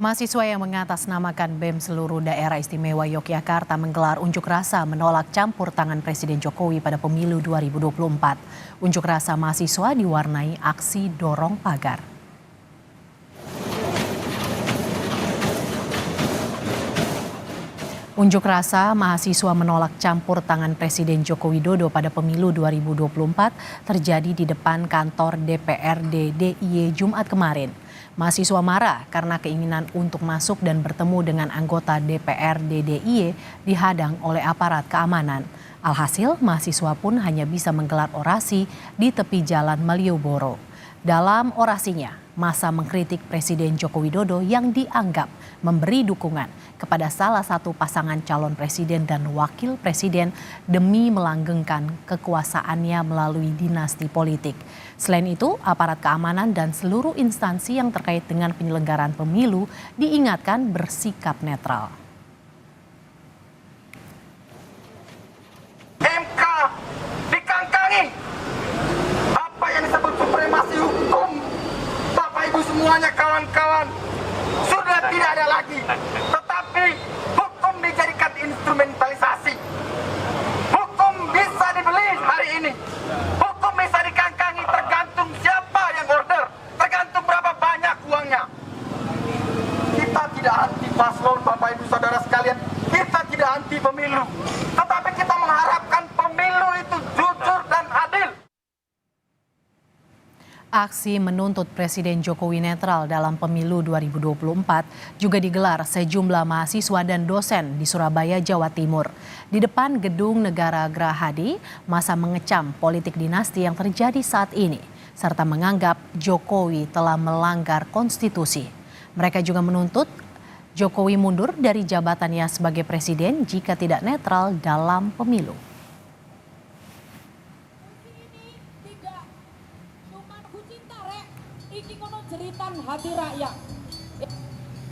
Mahasiswa yang mengatasnamakan BEM seluruh daerah istimewa Yogyakarta menggelar unjuk rasa menolak campur tangan Presiden Jokowi pada pemilu 2024. Unjuk rasa mahasiswa diwarnai aksi dorong pagar. Unjuk rasa mahasiswa menolak campur tangan Presiden Joko Widodo pada pemilu 2024 terjadi di depan kantor DPRD DIY Jumat kemarin. Mahasiswa marah karena keinginan untuk masuk dan bertemu dengan anggota DPRD DIY dihadang oleh aparat keamanan. Alhasil, mahasiswa pun hanya bisa menggelar orasi di tepi jalan Malioboro. Dalam orasinya, massa mengkritik Presiden Joko Widodo yang dianggap memberi dukungan kepada salah satu pasangan calon presiden dan wakil presiden demi melanggengkan kekuasaannya melalui dinasti politik. Selain itu, aparat keamanan dan seluruh instansi yang terkait dengan penyelenggaraan pemilu diingatkan bersikap netral. MK dikangkangi. Apa yang disebut supremasi hukum, Bapak Ibu semuanya, kawan-kawan, sudah tidak ada lagi. Tetapi hukum dijadikan instrumentalisasi. Hukum bisa dibeli hari ini. Hukum bisa dikangkangi tergantung siapa yang order, tergantung berapa banyak uangnya. Kita tidak anti paslon, Bapak Ibu saudara sekalian. Kita tidak anti pemilu. Tetapi kita mengharapkan pemilu itu jujur dan adil. Aksi menuntut Presiden Jokowi netral dalam pemilu 2024 juga digelar sejumlah mahasiswa dan dosen di Surabaya, Jawa Timur. Di depan Gedung Negara Gerahadi, massa mengecam politik dinasti yang terjadi saat ini, serta menganggap Jokowi telah melanggar konstitusi. Mereka juga menuntut Jokowi mundur dari jabatannya sebagai presiden jika tidak netral dalam pemilu. Iki kono jeritan hati rakyat.